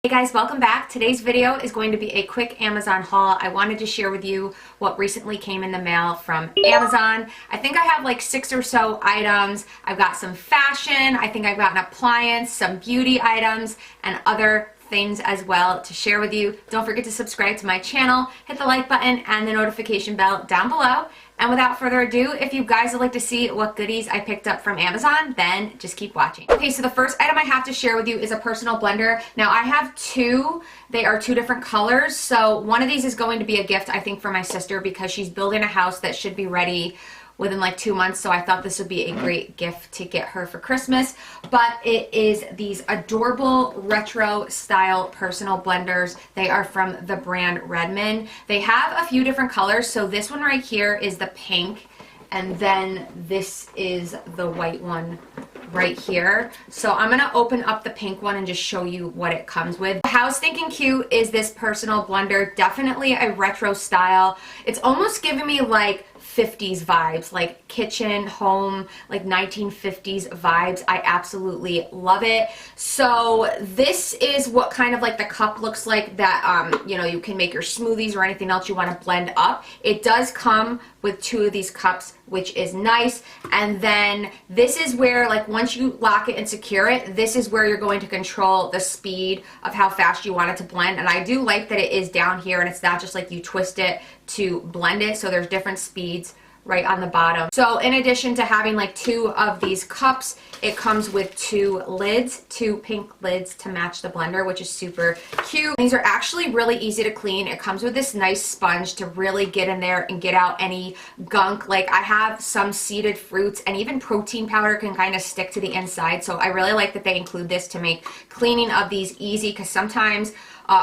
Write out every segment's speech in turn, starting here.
Hey guys, welcome back. Today's video is going to be a quick Amazon haul. I wanted to share with you what recently came in the mail from Amazon. I think I have like 6 or so items. I've got some fashion, I think I've got an appliance, some beauty items, and other things as well to share with you. Don't forget to subscribe to my channel, hit the like button and the notification bell down below. And without further ado, if you guys would like to see what goodies I picked up from Amazon, then just keep watching. Okay, so the first item I have to share with you is a personal blender. Now I have two. They are two different colors. So one of these is going to be a gift, I think, for my sister because she's building a house that should be ready within like 2 months, so I thought this would be a great gift to get her for Christmas. But it is these adorable retro style personal blenders. They are from the brand Redmond. They have a few different colors, so this one right here is the pink, and then this is the white one right here. So I'm gonna open up the pink one and just show you what it comes with. How stinking cute is this personal blender? Definitely a retro style. It's almost giving me like 50s vibes, like kitchen, home, like 1950s vibes. I absolutely love it. So this is what kind of like the cup looks like that, you know, you can make your smoothies or anything else you want to blend up. It does come with 2 of these cups, which is nice. And then this is where, like, once you lock it and secure it, this is where you're going to control the speed of how fast you want it to blend. And I do like that it is down here and it's not just like you twist it to blend it. So there's different speeds right on the bottom. So in addition to having like 2 of these cups, it comes with 2 lids, 2 pink lids to match the blender, which is super cute. These are actually really easy to clean. It comes with this nice sponge to really get in there and get out any gunk. Like I have some seeded fruits and even protein powder can kind of stick to the inside. So I really like that they include this to make cleaning of these easy, because sometimes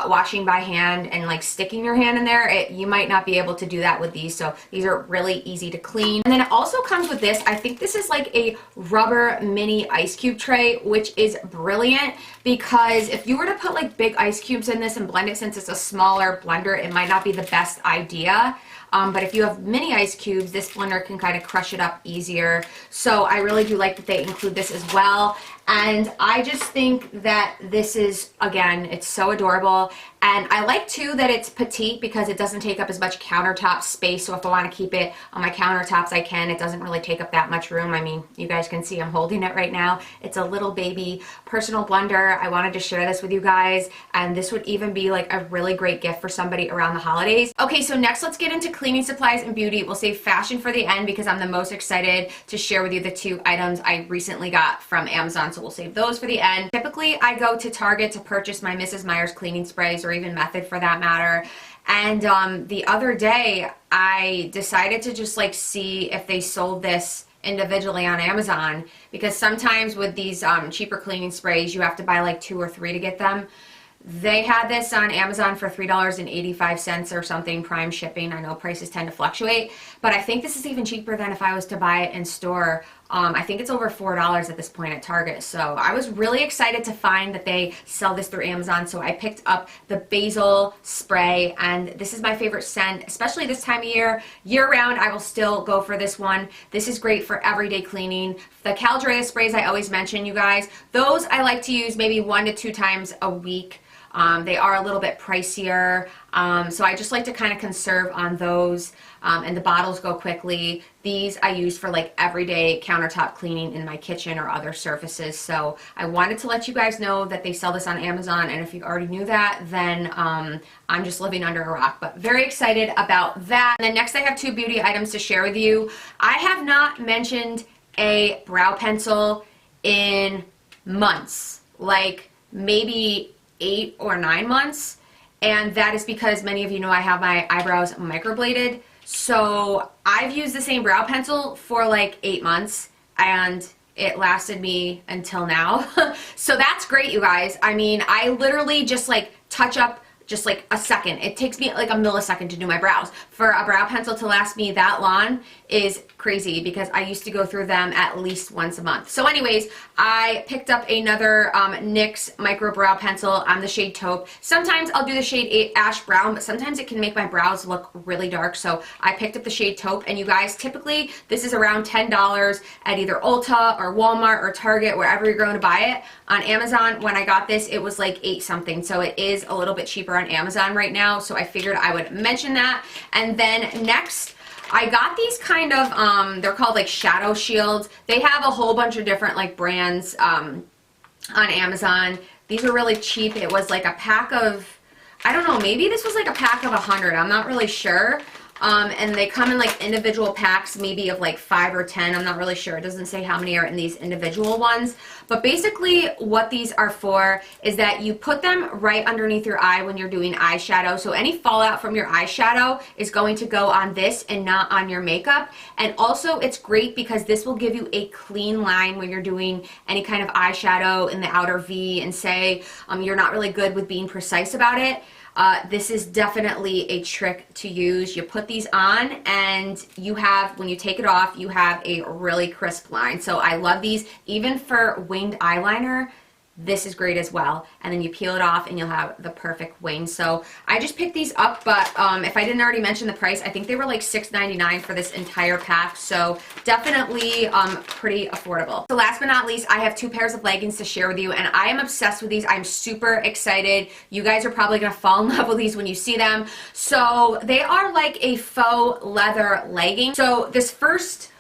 washing by hand and like sticking your hand in there, you might not be able to do that with these. So these are really easy to clean. And then it also comes with this. I think this is like a rubber mini ice cube tray, which is brilliant because if you were to put like big ice cubes in this and blend it, since it's a smaller blender, it might not be the best idea. But if you have mini ice cubes, this blender can kind of crush it up easier. So I really do like that they include this as well. And I just think that this is, again, it's so adorable. And I like too that it's petite because it doesn't take up as much countertop space. So if I want to keep it on my countertops, I can. It doesn't really take up that much room. I mean, you guys can see I'm holding it right now. It's a little baby personal blender. I wanted to share this with you guys. And this would even be like a really great gift for somebody around the holidays. Okay, so next let's get into cleaning supplies and beauty. We'll save fashion for the end because I'm the most excited to share with you the 2 items I recently got from Amazon. So we'll save those for the end. Typically, I go to Target to purchase my Mrs. Meyer's cleaning sprays, or even Method for that matter. And the other day, I decided to just like see if they sold this individually on Amazon, because sometimes with these cheaper cleaning sprays, you have to buy like 2 or 3 to get them. They had this on Amazon for $3.85 or something, prime shipping. I know prices tend to fluctuate, but I think this is even cheaper than if I was to buy it in store. I think it's over $4 at this point at Target. So I was really excited to find that they sell this through Amazon. So I picked up the basil spray, and this is my favorite scent, especially this time of year. Year round, I will still go for this one. This is great for everyday cleaning. The Caldrea sprays I always mention, you guys, those I like to use maybe 1 to 2 times a week. They are a little bit pricier, so I just like to kind of conserve on those, and the bottles go quickly. These I use for like everyday countertop cleaning in my kitchen or other surfaces. So I wanted to let you guys know that they sell this on Amazon, and if you already knew that, then I'm just living under a rock, but very excited about that. And then next I have 2 beauty items to share with you. I have not mentioned a brow pencil in months, like maybe 8 or 9 months, and that is because many of you know I have my eyebrows microbladed. So I've used the same brow pencil for like 8 months, and it lasted me until now. So that's great, you guys. I mean, I literally just like touch up just like a second. It takes me like a millisecond to do my brows. For a brow pencil to last me that long is crazy because I used to go through them at least once a month. So anyways, I picked up another NYX Micro Brow Pencil on the shade Taupe. Sometimes I'll do the shade Ash Brown, but sometimes it can make my brows look really dark, so I picked up the shade Taupe. And you guys, typically this is around $10 at either Ulta or Walmart or Target, wherever you're going to buy it. On Amazon, when I got this, it was like $8 something, so it is a little bit cheaper on Amazon right now, so I figured I would mention that. And then next, I got these kind of, they're called like shadow shields. They have a whole bunch of different like brands on Amazon. These are really cheap. It was like a pack of, I don't know, maybe this was like a pack of 100. I'm not really sure. And they come in like individual packs, maybe of like 5 or 10. I'm not really sure. It doesn't say how many are in these individual ones. But basically what these are for is that you put them right underneath your eye when you're doing eyeshadow. So any fallout from your eyeshadow is going to go on this and not on your makeup. And also it's great because this will give you a clean line when you're doing any kind of eyeshadow in the outer V, and say you're not really good with being precise about it. This is definitely a trick to use. You put these on and you have, when you take it off, you have a really crisp line. So I love these. Even for winged eyeliner, this is great as well. And then you peel it off and you'll have the perfect wing. So I just picked these up, but if I didn't already mention the price, I think they were like $6.99 for this entire pack. So definitely pretty affordable. So last but not least, I have 2 pairs of leggings to share with you, and I am obsessed with these. I'm super excited. You guys are probably gonna fall in love with these when you see them. So they are like a faux leather legging. So this first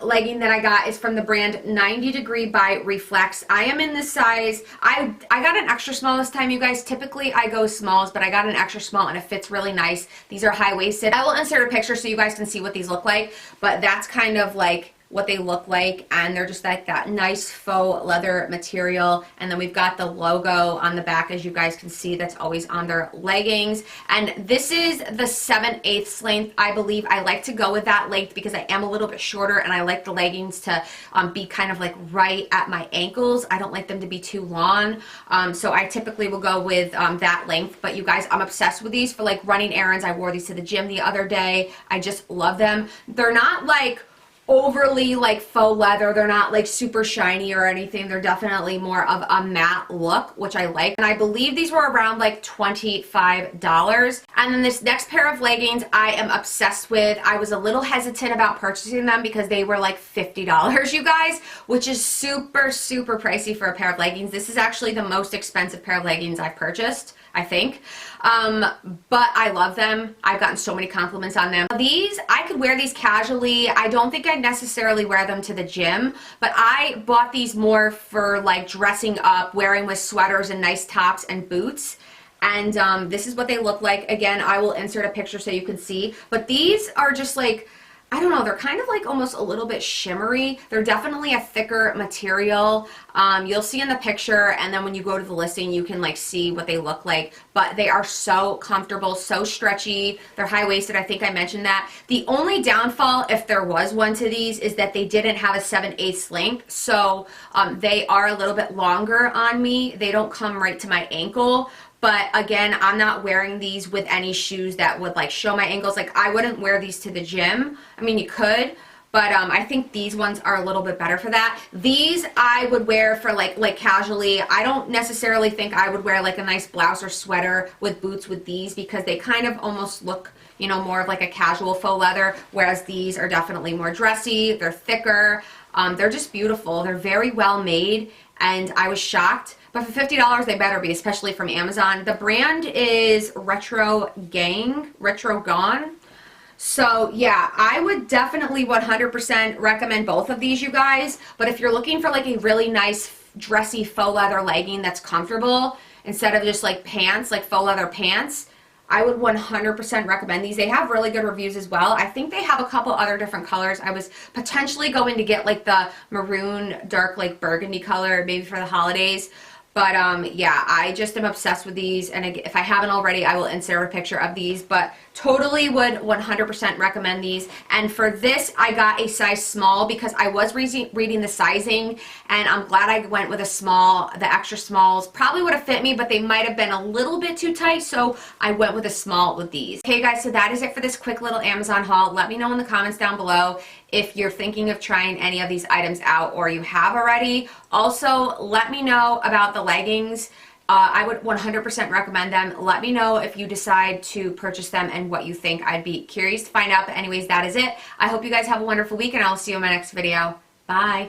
legging that I got is from the brand 90 Degree by Reflex. I am in this size. I got an extra small this time, you guys. Typically I go smalls, but I got an extra small and it fits really nice. These are high-waisted. I will insert a picture so you guys can see what these look like, but that's kind of like what they look like, and they're just like that nice faux leather material. And then we've got the logo on the back, as you guys can see, that's always on their leggings. And this is the 7/8 length, I believe. I like to go with that length because I am a little bit shorter, and I like the leggings to be kind of like right at my ankles. I don't like them to be too long, so I typically will go with that length. But you guys, I'm obsessed with these for like running errands. I wore these to the gym the other day. I just love them. They're not like overly like faux leather. They're not like super shiny or anything. They're definitely more of a matte look, which I like. And I believe these were around like $25. And then this next pair of leggings I am obsessed with. I was a little hesitant about purchasing them because they were like $50, you guys, which is super, super pricey for a pair of leggings. This is actually the most expensive pair of leggings I've purchased, I think. But I love them. I've gotten so many compliments on them. These, I could wear these casually. I don't think I'd necessarily wear them to the gym, but I bought these more for like dressing up, wearing with sweaters and nice tops and boots. And this is what they look like. Again, I will insert a picture so you can see. But these are just like, I don't know, they're kind of like almost a little bit shimmery. They're definitely a thicker material. You'll see in the picture, and then when you go to the listing, you can like see what they look like. But they are so comfortable, so stretchy. They're high-waisted, I think I mentioned that. The only downfall, if there was one to these, is that they didn't have a 7/8 length. So they are a little bit longer on me. They don't come right to my ankle. But again, I'm not wearing these with any shoes that would like show my ankles. Like I wouldn't wear these to the gym. I mean, you could, but I think these ones are a little bit better for that. These I would wear for like casually. I don't necessarily think I would wear like a nice blouse or sweater with boots with these, because they kind of almost look, you know, more of like a casual faux leather, whereas these are definitely more dressy. They're thicker. They're just beautiful. They're very well made, and I was shocked. But for $50, they better be, especially from Amazon. The brand is Retro Gone. So yeah, I would definitely 100% recommend both of these, you guys. But if you're looking for like a really nice dressy faux leather legging that's comfortable, instead of just like pants, like faux leather pants, I would 100% recommend these. They have really good reviews as well. I think they have a couple other different colors. I was potentially going to get like the maroon dark like burgundy color maybe for the holidays. But yeah, I just am obsessed with these, and if I haven't already, I will insert a picture of these, but totally would 100% recommend these. And for this, I got a size small because I was reading the sizing, and I'm glad I went with a small. The extra smalls probably would have fit me, but they might have been a little bit too tight, so I went with a small with these. Okay guys, so that is it for this quick little Amazon haul. Let me know in the comments down below if you're thinking of trying any of these items out or you have already. Also, let me know about the leggings. I would 100% recommend them. Let me know if you decide to purchase them and what you think. I'd be curious to find out. But anyways, that is it. I hope you guys have a wonderful week, and I'll see you in my next video. Bye.